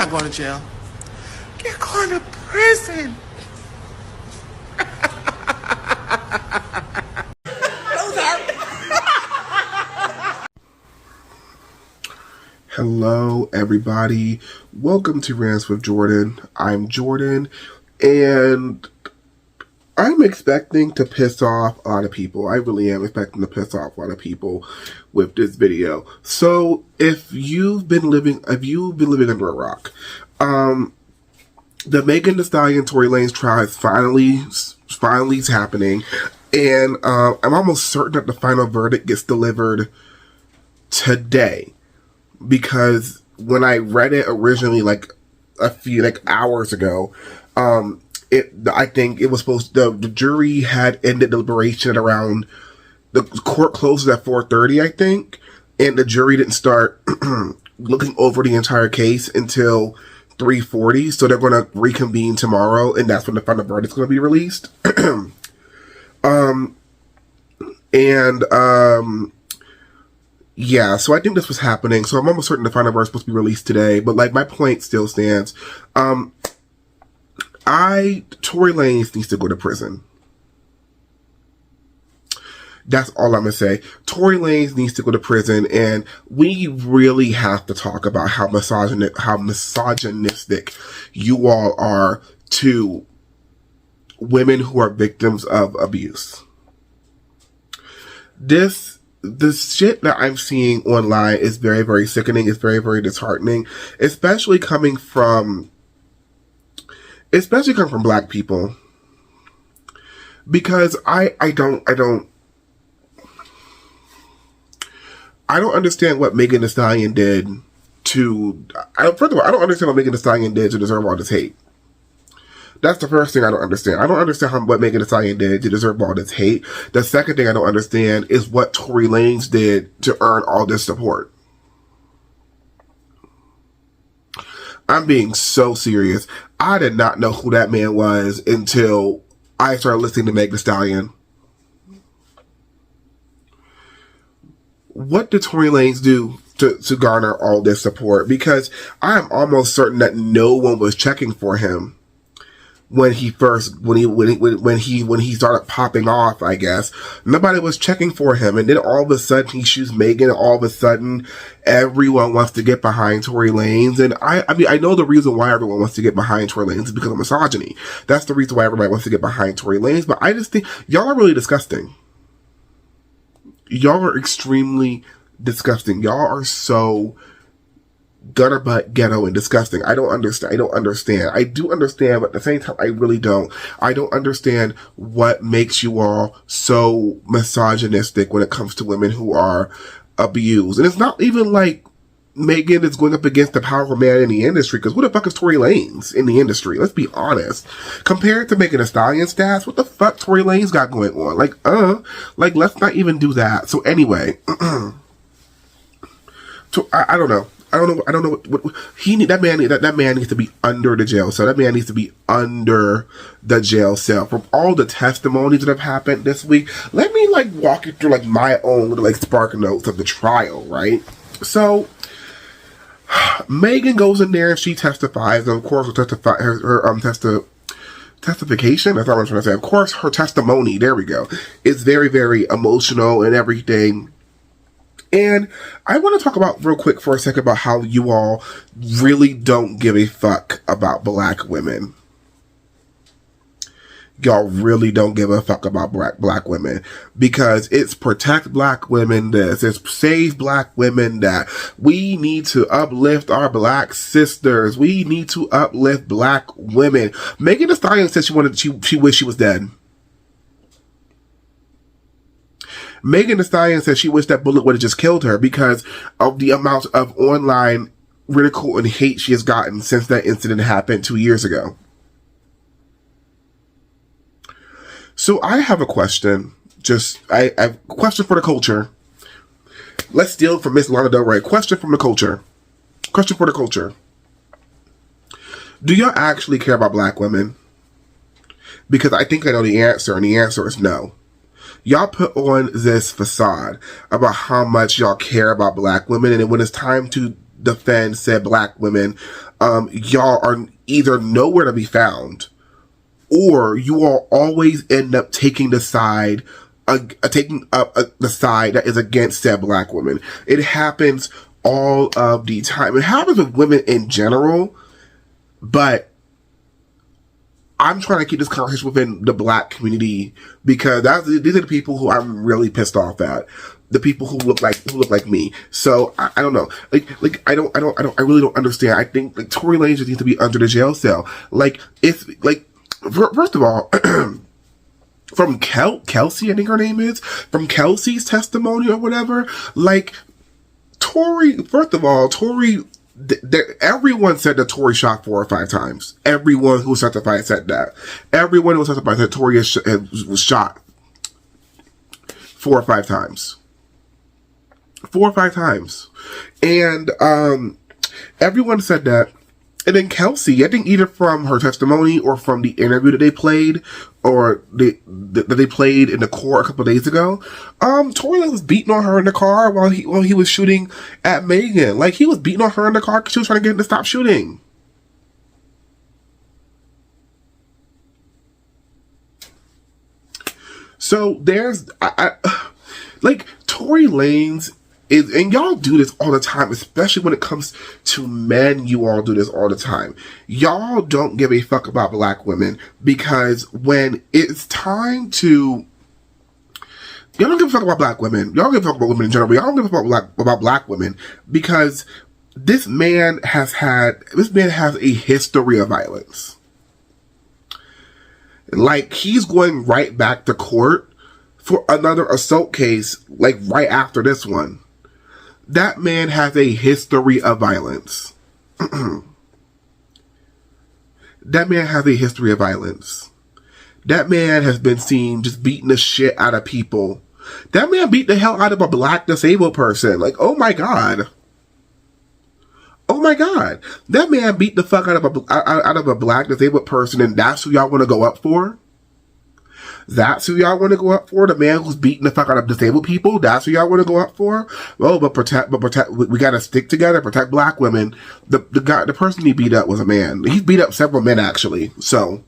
not going to jail. You're going to prison. Hello, everybody. Welcome to Rants with Jordan. I'm Jordan, and I'm expecting to piss off a lot of people. I really am expecting to piss off a lot of people with this video. So, if you've been living under a rock, the Megan Thee Stallion Tory Lanez trial is finally happening, and I'm almost certain that the final verdict gets delivered today. Because when I read it originally, a few hours ago, I think it was the jury had ended deliberation at around, the court closes at 4:30, I think, and the jury didn't start looking over the entire case until 3:40. So they're going to reconvene tomorrow, and that's when the final verdict's going to be released. Yeah, so I think this was happening. So I'm almost certain the final verdict is supposed to be released today. But my point still stands. Tory Lanez needs to go to prison. That's all I'm gonna say. Tory Lanez needs to go to prison, and we really have to talk about how misogynistic you all are to women who are victims of abuse. The shit that I'm seeing online is very, very sickening. It's very, very disheartening, especially coming from Black people. Because I don't understand what Megan Thee Stallion did to. First of all, I don't understand what Megan Thee Stallion did to deserve all this hate. That's the first thing I don't understand. I don't understand what Megan Thee Stallion did to deserve all this hate. The second thing I don't understand is what Tory Lanez did to earn all this support. I'm being so serious. I did not know who that man was until I started listening to Megan Thee Stallion. What did Tory Lanez do to garner all this support? Because I am almost certain that no one was checking for him when he started popping off. I guess nobody was checking for him, and then all of a sudden he shoots Megan, and all of a sudden everyone wants to get behind Tory Lanez. And I mean I know the reason why everyone wants to get behind Tory Lanez is because of misogyny. That's the reason why everybody wants to get behind Tory Lanez. But I just think y'all are really disgusting. Y'all are extremely disgusting. Y'all are so gutter butt ghetto and disgusting. I don't understand. I do understand, but at the same time, I really don't. I don't understand what makes you all so misogynistic when it comes to women who are abused. And it's not even like Megan is going up against a powerful man in the industry, because who the fuck is Tory Lanez in the industry? Let's be honest. Compared to Megan Thee Stallion stats, what the fuck Tory Lanez got going on? Let's not even do that. So anyway, so I don't know. I don't know what he need. That man needs to be under the jail cell. That man needs to be under the jail cell. From all the testimonies that have happened this week, let me walk you through my own little spark notes of the trial, right? So Megan goes in there and she testifies, and of course her testification, that's not what I'm trying to say. Of course her testimony, there we go, is very, very emotional and everything. And I want to talk about real quick for a second about how you all really don't give a fuck about Black women. Y'all really don't give a fuck about black women, because it's protect Black women this, it's save Black women that. We need to uplift our Black sisters. We need to uplift Black women. Megan Thee Stallion said she wished she was dead. Megan Thee Stallion said she wished that bullet would have just killed her because of the amount of online ridicule and hate she has gotten since that incident happened 2 years ago. So I have a question. I have a question for the culture. Let's steal from Miss Lana Del Rey. Question from the culture. Question for the culture. Do y'all actually care about Black women? Because I think I know the answer, and the answer is no. Y'all put on this facade about how much y'all care about Black women, and then when it's time to defend said black women, y'all are either nowhere to be found, or you all always end up taking the side, taking up the side that is against said black women. It happens all of the time. It happens with women in general, but I'm trying to keep this conversation within the black community because these are the people who I'm really pissed off at. The people who look like me. So I don't know. I really don't understand. I think like Tory Lanez just needs to be under the jail cell. Like it's like first of all, from Kelsey, I think her name is, from Kelsey's testimony or whatever. Like Tory, first of all, Tory. Everyone said that Tory shot 4 or 5 times. Everyone who was certified said that. Everyone who was certified said Tory was shot 4 or 5 times. 4 or 5 times. And everyone said that. And then Kelsey, I think either from her testimony or from the interview that they played, or that they played in the court a couple of days ago, Tory Lanez was beating on her in the car while he was shooting at Megan. Like, he was beating on her in the car because she was trying to get him to stop shooting. So there's, like, Tory Lanez is, and y'all do this all the time, especially when it comes to men. You all do this all the time. Y'all don't give a fuck about black women because when it's time to, y'all don't give a fuck about black women. Y'all don't give a fuck about women in general. Y'all don't give a fuck about black women because this man has a history of violence. Like, he's going right back to court for another assault case, like right after this one. That man has a history of violence. That man has a history of violence. That man has been seen just beating the shit out of people. That man beat the hell out of a black disabled person. Like, oh my God. Oh my God. That man beat the fuck out of a black disabled person, and that's who y'all want to go up for? That's who y'all want to go up for? The man who's beating the fuck out of disabled people? That's who y'all want to go up for? Oh, but protect, we gotta stick together, protect black women. The person he beat up was a man. He's beat up several men, actually. So,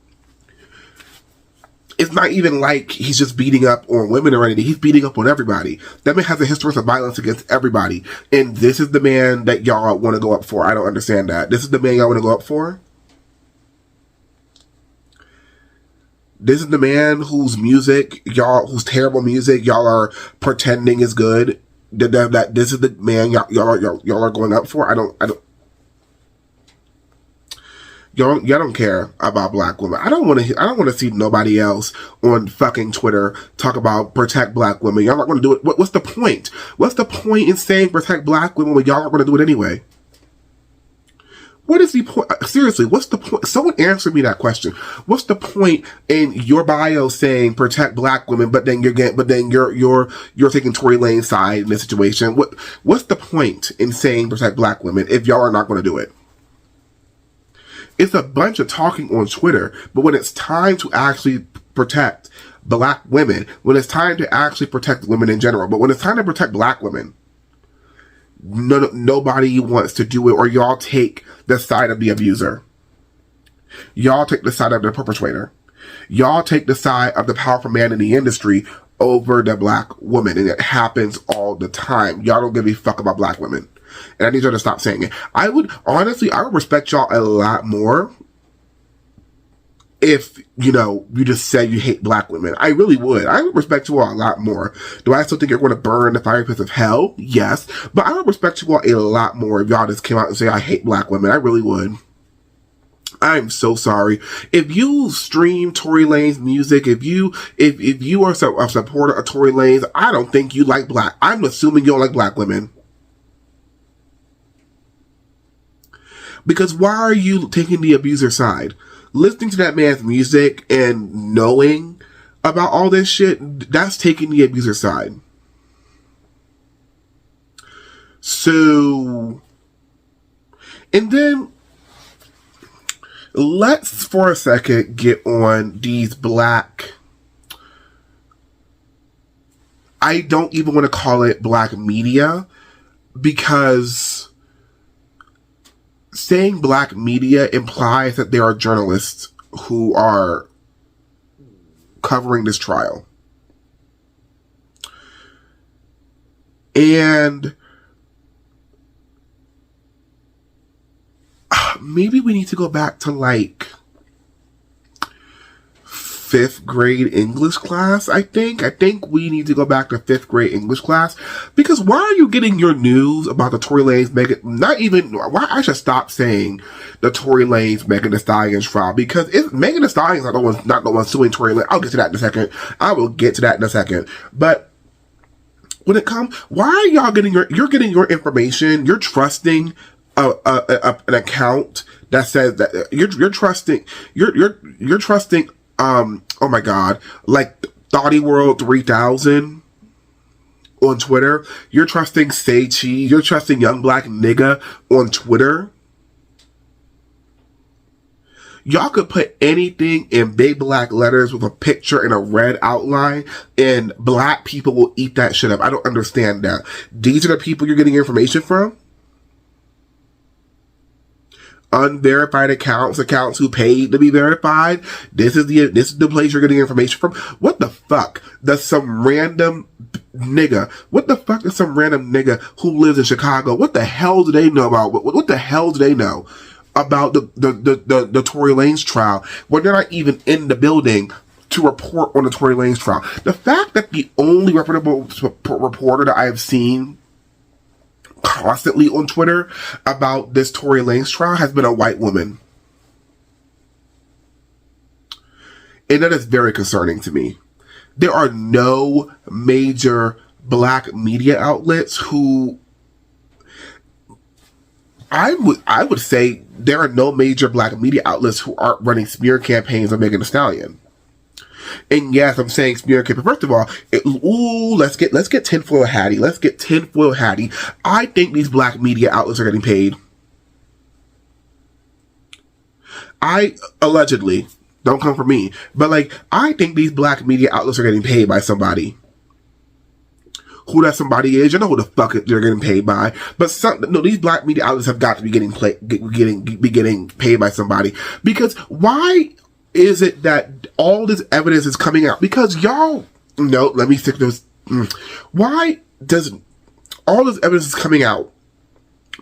it's not even like he's just beating up on women or anything. He's beating up on everybody. That man has a history of violence against everybody. And this is the man that y'all want to go up for. I don't understand that. This is the man y'all want to go up for? This is the man whose terrible music y'all are pretending is good. That this is the man y'all are going up for. Y'all don't care about black women. I don't want to see nobody else on fucking Twitter talk about protect black women. Y'all not going to do it. What's the point? What's the point in saying protect black women when y'all aren't going to do it anyway? What is the point? Seriously, what's the point? Someone answer me that question. What's the point in your bio saying protect black women, but then you're taking Tory Lanez's side in this situation? What's the point in saying protect black women if y'all are not going to do it? It's a bunch of talking on Twitter, but when it's time to actually protect black women, when it's time to actually protect women in general, but when it's time to protect black women, nobody wants to do it, or y'all take the side of the abuser. Y'all take the side of the perpetrator. Y'all take the side of the powerful man in the industry over the black woman, and it happens all the time. Y'all don't give a fuck about black women. And I need y'all to stop saying it. I would respect y'all a lot more if, you just said you hate black women. I really would. I would respect you all a lot more. Do I still think you're going to burn the fire pits of hell? Yes. But I would respect you all a lot more if y'all just came out and say, I hate black women. I really would. I'm so sorry. If you stream Tory Lanez music, if you are a supporter of Tory Lanez, I don't think you like black. I'm assuming you don't like black women. Because why are you taking the abuser side? Listening to that man's music and knowing about all this shit, that's taking the abuser side. So, and then let's for a second get on these black, I don't even want to call it black media, because saying black media implies that there are journalists who are covering this trial. And maybe we need to go back to like 5th grade English class, I think. I think we need to go back to 5th grade English class. Because why are you getting your news about the Tory Lanez why I should stop saying the Tory Lanez Megan Thee Stallion trial? Because Megan Thee Stallion's not the one suing Tory Lanez. I'll get to that in a second. I will get to that in a second. But when it comes, why are y'all getting you're getting your information, you're trusting an account that says that you're trusting oh my god, like Thoughty World 3000 on Twitter. You're trusting Say Cheese. You're trusting Young Black Nigga on Twitter. Y'all could put anything in big black letters with a picture and a red outline, and black people will eat that shit up. I don't understand that. These are the people you're getting information from? Unverified accounts who paid to be verified. This is the place you're getting information from. What the fuck does some random nigga who lives in Chicago, what the hell do they know about what the hell do they know about the Tory Lanez trial when they're not even in the building to report on the Tory Lanez trial? The fact that the only reputable reporter that I have seen constantly on Twitter about this Tory Lanez trial has been a white woman. And that is very concerning to me. There are no major black media outlets who I would say there are no major black media outlets who aren't running smear campaigns on Megan Thee Stallion. And yes, I'm saying smear campaign. First of all, let's get tinfoil hattie. Let's get tinfoil hattie. I think these black media outlets are getting paid. Allegedly, don't come for me, but like, I think these black media outlets are getting paid by somebody. Who that somebody is, you know who the fuck they're getting paid by. But these black media outlets have got to be getting paid by somebody. Because why is it that all this evidence is coming out? Because let me stick those. Why does all this evidence is coming out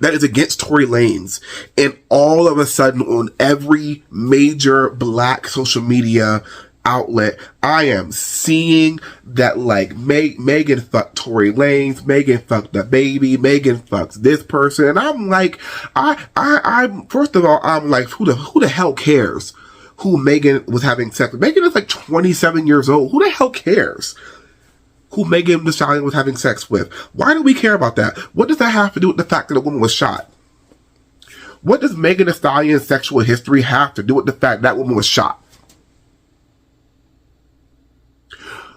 that is against Tory Lanez, and all of a sudden on every major black social media outlet, I am seeing that like Megan fucked Tory Lanez, Megan fucked the baby, Megan fucks this person, and I'm like, I'm first of all, I'm like, who the hell cares who Megan was having sex with? Megan is like 27 years old. Who the hell cares who Megan Thee Stallion was having sex with? Why do we care about that? What does that have to do with the fact that a woman was shot? What does Megan Thee Stallion's sexual history have to do with the fact that woman was shot?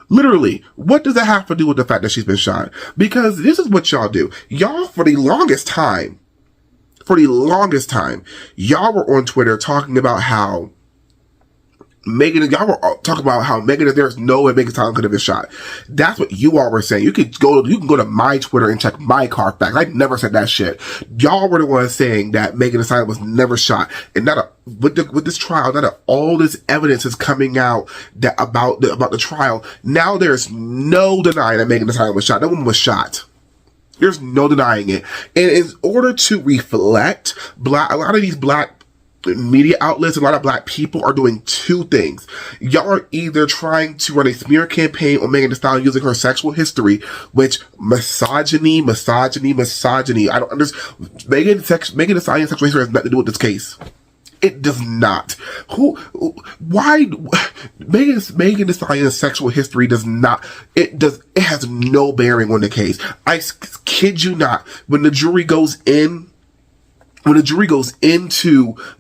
Literally, what does that have to do with the fact that she's been shot? Because this is what y'all do. Y'all, for the longest time, y'all were on Twitter talking about how Megan, there's no way Megan Thee Stallion could have been shot. That's what you all were saying. You can go to my Twitter and check my Carfax. I never said that shit. Y'all were the ones saying that Megan Thee Stallion was never shot. And with this trial, all this evidence is coming out about the trial. Now there's no denying that Megan Thee Stallion was shot. That woman was shot. There's no denying it. And in order to reflect, a lot of these black media outlets, a lot of black people are doing two things. Y'all are either trying to run a smear campaign on Megan Thee Stallion using her sexual history, which misogyny. I don't understand. Megan Thee Stallion's sexual history has nothing to do with this case. It does not. Why? Megan Thee Stallion's sexual history does not. It has no bearing on the case. I kid you not. When the jury goes into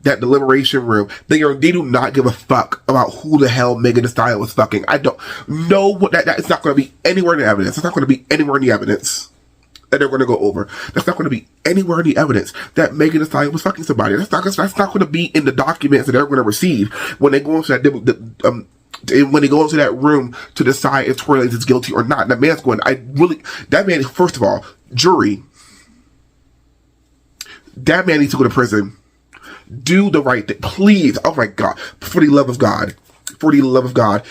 that deliberation room, they do not give a fuck about who the hell Megan Thee Stallion was fucking. I don't know what that it's not going to be anywhere in the evidence. It's not going to be anywhere in the evidence that they're going to go over. That's not going to be anywhere in the evidence that Megan Thee Stallion was fucking somebody. That's not going to be in the documents that they're going to receive when they go into that room to decide if Tory Lanez is guilty or not. That man's going, first of all, jury, that man needs to go to prison. Do the right thing. Please. Oh my God. For the love of God. For the love of God.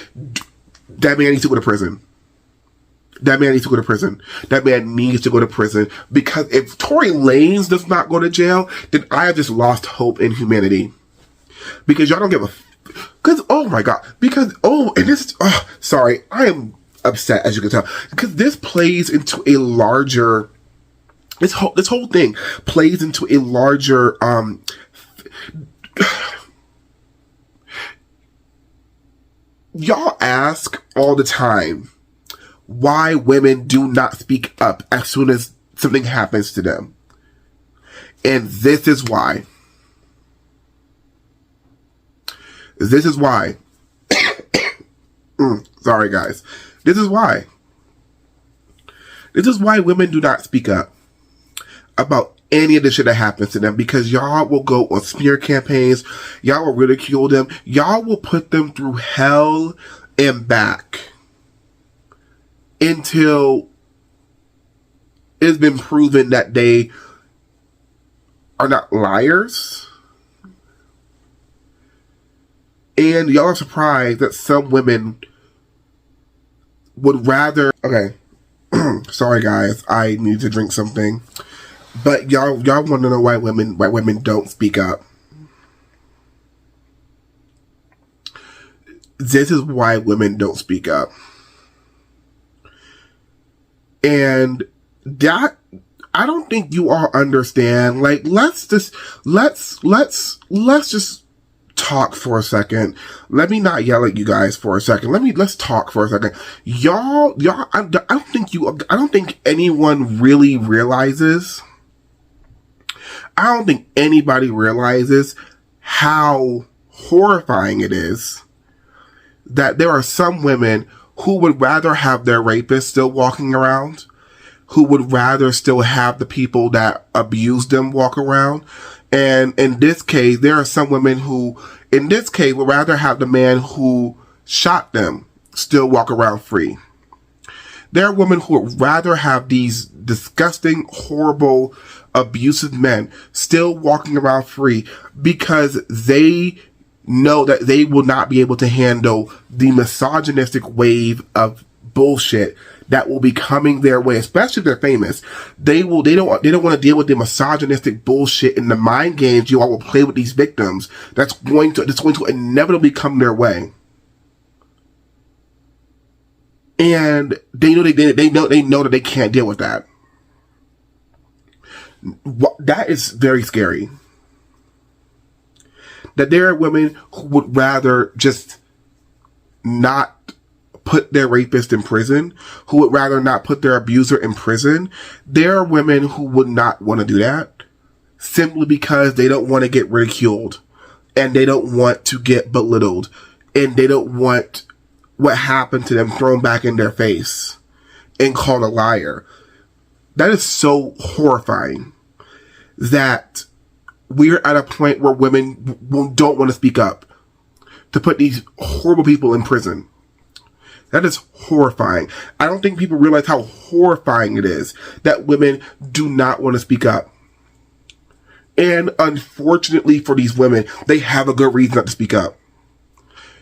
That man needs to go to prison. That man needs to go to prison. That man needs to go to prison. Because if Tory Lanez does not go to jail, then I have just lost hope in humanity. Because y'all don't give a... Because, oh my God. Because, and this... Oh, sorry. I am upset, as you can tell. Because this plays into a larger... This whole thing plays into a larger... Y'all ask all the time why women do not speak up as soon as something happens to them. And this is why. This is why. Sorry, guys. This is why. This is why women do not speak up about any of the shit that happens to them, because y'all will go on smear campaigns, y'all will ridicule them, y'all will put them through hell and back until it's been proven that they are not liars. And y'all are surprised that some women would rather... Okay. Sorry, guys. I need to drink something. But y'all want to know why women don't speak up. This is why women don't speak up. And that, I don't think you all understand. Like, let's just talk for a second. Let me not yell at you guys for a second. Let's talk for a second. Y'all, I don't think anyone really realizes. I don't think anybody realizes how horrifying it is that there are some women who would rather have their rapist still walking around, who would rather still have the people that abuse them walk around. And in this case, there are some women who, in this case, would rather have the man who shot them still walk around free. There are women who would rather have these disgusting, horrible, abusive men still walking around free because they know that they will not be able to handle the misogynistic wave of bullshit that will be coming their way, especially if they're famous. They don't want to deal with the misogynistic bullshit and the mind games you all will play with these victims that's going to inevitably come their way. And they know that they can't deal with that. That is very scary. That there are women who would rather just not put their rapist in prison, who would rather not put their abuser in prison. There are women who would not want to do that simply because they don't want to get ridiculed and they don't want to get belittled and they don't want what happened to them thrown back in their face and called a liar. That is so horrifying that we're at a point where women don't want to speak up to put these horrible people in prison. That is horrifying. I don't think people realize how horrifying it is that women do not want to speak up. And unfortunately for these women, they have a good reason not to speak up.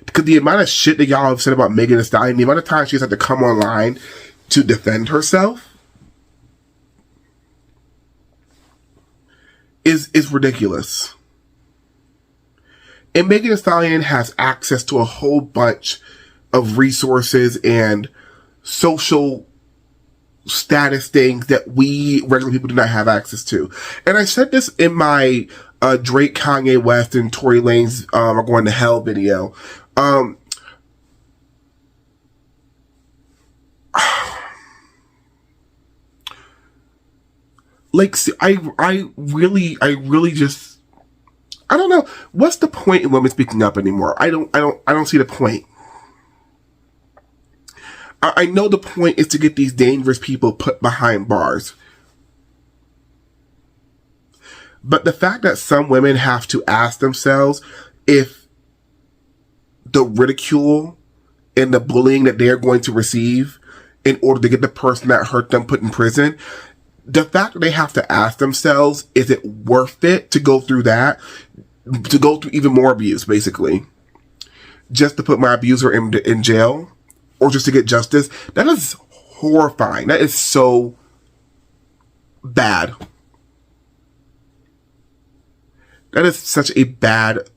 Because the amount of shit that y'all have said about Megan Thee Stallion, the amount of times she's had to come online to defend herself is ridiculous. And Megan Thee Stallion has access to a whole bunch of resources and social status things that we regular people do not have access to. And I said this in my Drake, Kanye West, and Tory Lanez are going to hell video. Like, I really just, I don't know. What's the point in women speaking up anymore? I don't see the point. I know the point is to get these dangerous people put behind bars. But the fact that some women have to ask themselves if the ridicule and the bullying that they're going to receive in order to get the person that hurt them put in prison, the fact that they have to ask themselves, is it worth it to go through that? to go through even more abuse, basically, just to put my abuser in jail, or just to get justice. That is horrifying. That is so bad. That is such a bad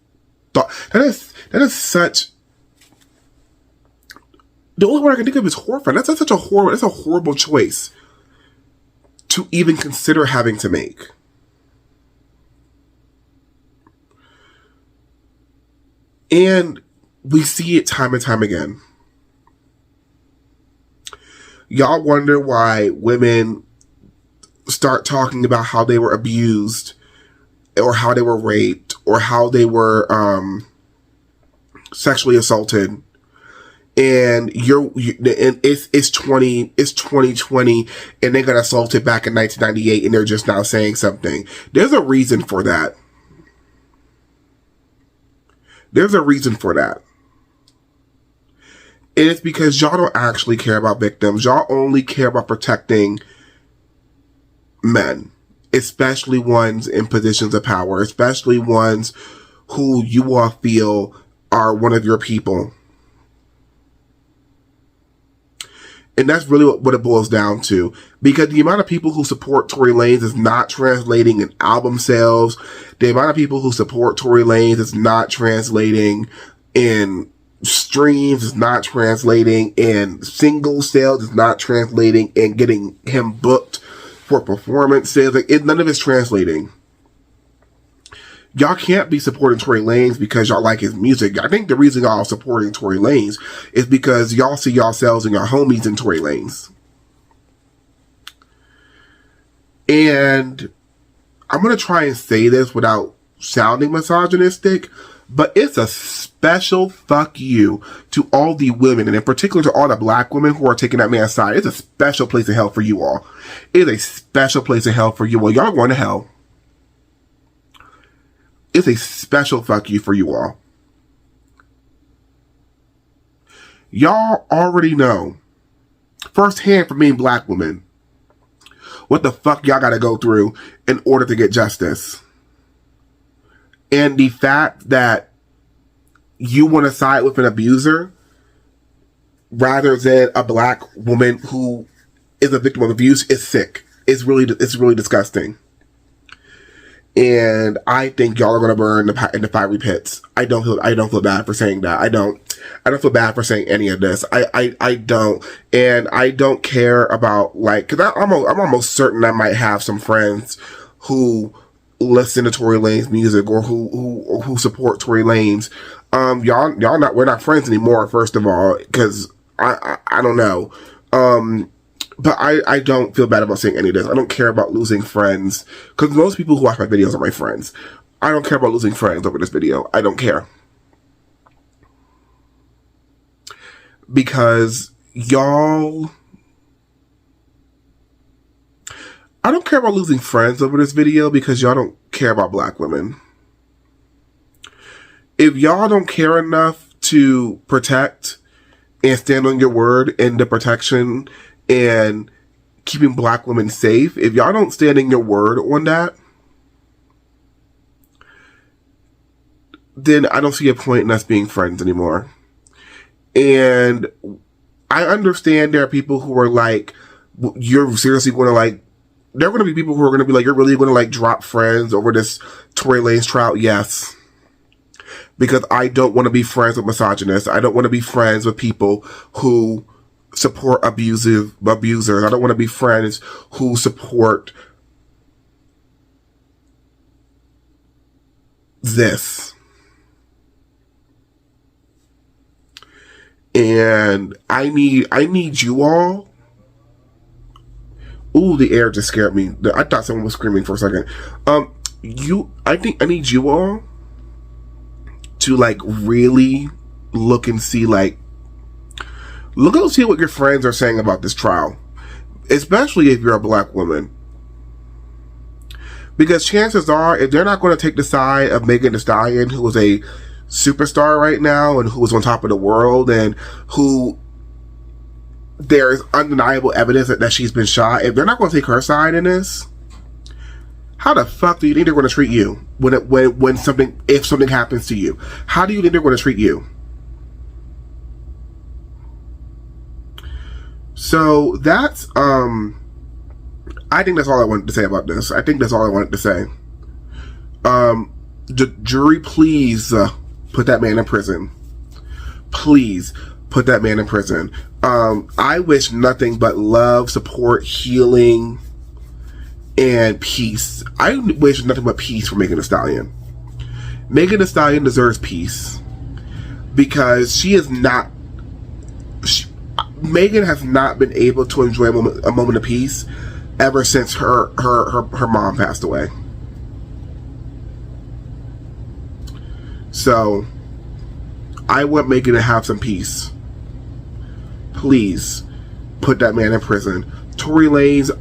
thought. That is such. The only word I can think of is horrifying. That's a horrible choice to even consider having to make. And we see it time and time again. Y'all wonder why women start talking about how they were abused, or how they were raped, or how they were sexually assaulted, and it's 2020, and they got assaulted back in 1998, and they're just now saying something. There's a reason for that. There's a reason for that. And it's because y'all don't actually care about victims. Y'all only care about protecting men, especially ones in positions of power, especially ones who you all feel are one of your people. And that's really what it boils down to. Because the amount of people who support Tory Lanez is not translating in album sales. The amount of people who support Tory Lanez is not translating in streams, is not translating in single sales, is not translating in getting him booked for performances. None of it's translating. Y'all can't be supporting Tory Lanez because y'all like his music. I think the reason y'all are supporting Tory Lanez is because y'all see yourselves and your homies in Tory Lanez. And I'm going to try and say this without sounding misogynistic, but it's a special fuck you to all the women, and in particular to all the black women who are taking that man's side. It's a special place in hell for you all. It is a special place in hell for you all. Y'all going to hell. It's a special fuck you for you all. Y'all already know firsthand from being black women what the fuck y'all gotta go through in order to get justice. And the fact that you want to side with an abuser rather than a black woman who is a victim of abuse is sick. It's really disgusting. And I think y'all are gonna burn in the fiery pits. I don't feel bad for saying that. I don't feel bad for saying any of this. I don't, and I don't care about cause I'm almost certain I might have some friends who listen to Tory Lanez music or who support Tory Lanez. We're not friends anymore. First of all, because I don't know. But I don't feel bad about saying any of this. I don't care about losing friends. Because most people who watch my videos are my friends. I don't care about losing friends over this video. I don't care. Because y'all... I don't care about losing friends over this video because y'all don't care about black women. If y'all don't care enough to protect and stand on your word in the protection and keeping black women safe, if y'all don't stand in your word on that, then I don't see a point in us being friends anymore. And I understand there are people who are like, you're seriously going to there are going to be people who are going to be like, you're really going to drop friends over this Tory Lanez trial? Yes. Because I don't want to be friends with misogynists. I don't want to be friends with people who support abusers. I don't want to be friends who support this. And I need you all. Ooh, the air just scared me. I thought someone was screaming for a second. I need you all to really look and see look and see what your friends are saying about this trial, especially if you're a black woman. Because chances are, if they're not going to take the side of Megan Thee Stallion, who is a superstar right now and who is on top of the world and who there's undeniable evidence that she's been shot, if they're not going to take her side in this, How the fuck do you think they're going to treat you if something happens to you? How do you think they're going to treat you? So that's I think that's all I wanted to say about this. I think that's all I wanted to say. Jury, please put that man in prison. Please put that man in prison. I wish nothing but love, support, healing, and peace. I wish nothing but peace for Megan Thee Stallion. Megan Thee Stallion deserves peace because she is not. Megan has not been able to enjoy a moment of peace ever since her mom passed away. So I want Megan to have some peace. Please put that man in prison. Tory Lanez,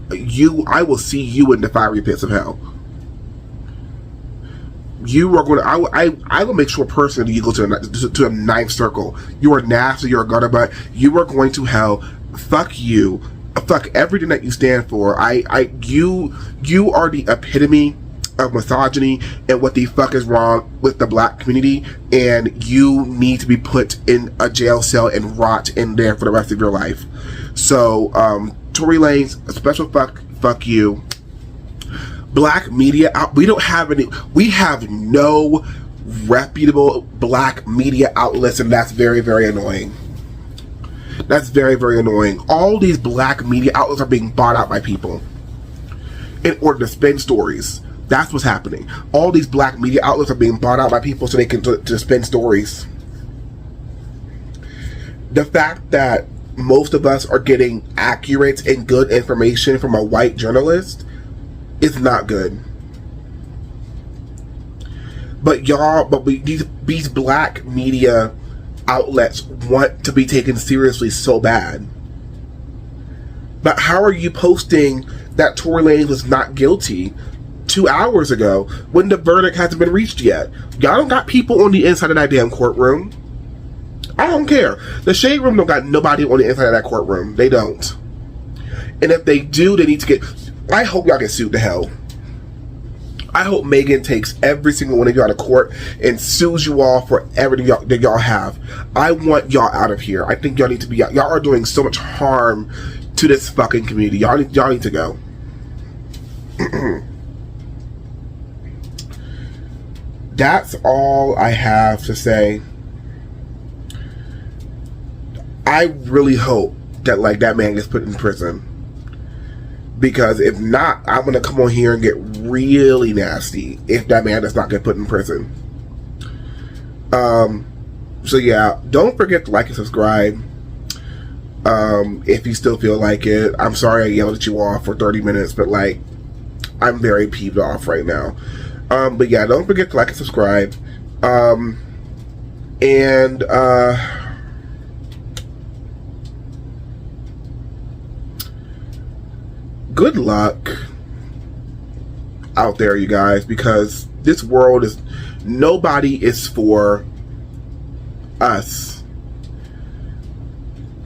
I will see you in the fiery pits of hell. You are going to. I will make sure personally you go to a ninth circle. You are nasty. You're a gutter butt. You are going to hell. Fuck you. Fuck everything that you stand for. You are the epitome of misogyny and what the fuck is wrong with the black community, and you need to be put in a jail cell and rot in there for the rest of your life. So, Tory Lanez, a special fuck you. Black media, we have no reputable black media outlets, and that's very, very annoying. That's very, very annoying. All these black media outlets are being bought out by people in order to spin stories. That's what's happening. All these black media outlets are being bought out by people so they can to spin stories. The fact that most of us are getting accurate and good information from a white journalist is not good. But these black media outlets want to be taken seriously so bad. But how are you posting that Tory Lanez was not guilty 2 hours ago when the verdict hasn't been reached yet? Y'all don't got people on the inside of that damn courtroom. I don't care. The Shade Room don't got nobody on the inside of that courtroom. They don't. And if they do, they need to get... I hope y'all get sued to hell. I hope Megan takes every single one of y'all to court and sues you all for everything that y'all have. I want y'all out of here. I think y'all need to be out. Y'all are doing so much harm to this fucking community. Y'all need to go. That's all I have to say. I really hope that that man gets put in prison. Because if not, I'm going to come on here and get really nasty if that man does not get put in prison. So yeah, don't forget to like and subscribe. If you still feel like it. I'm sorry I yelled at you all for 30 minutes, but I'm very peeved off right now. But yeah, don't forget to like and subscribe. Good luck out there, you guys, because this world is... Nobody is for us.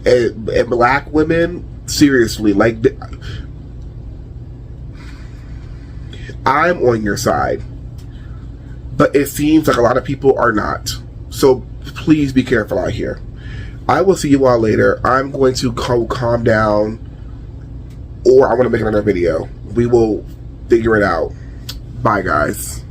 And black women, seriously, I'm on your side. But it seems like a lot of people are not. So please be careful out here. I will see you all later. I'm going to calm down, or I want to make another video. We will figure it out. Bye, guys.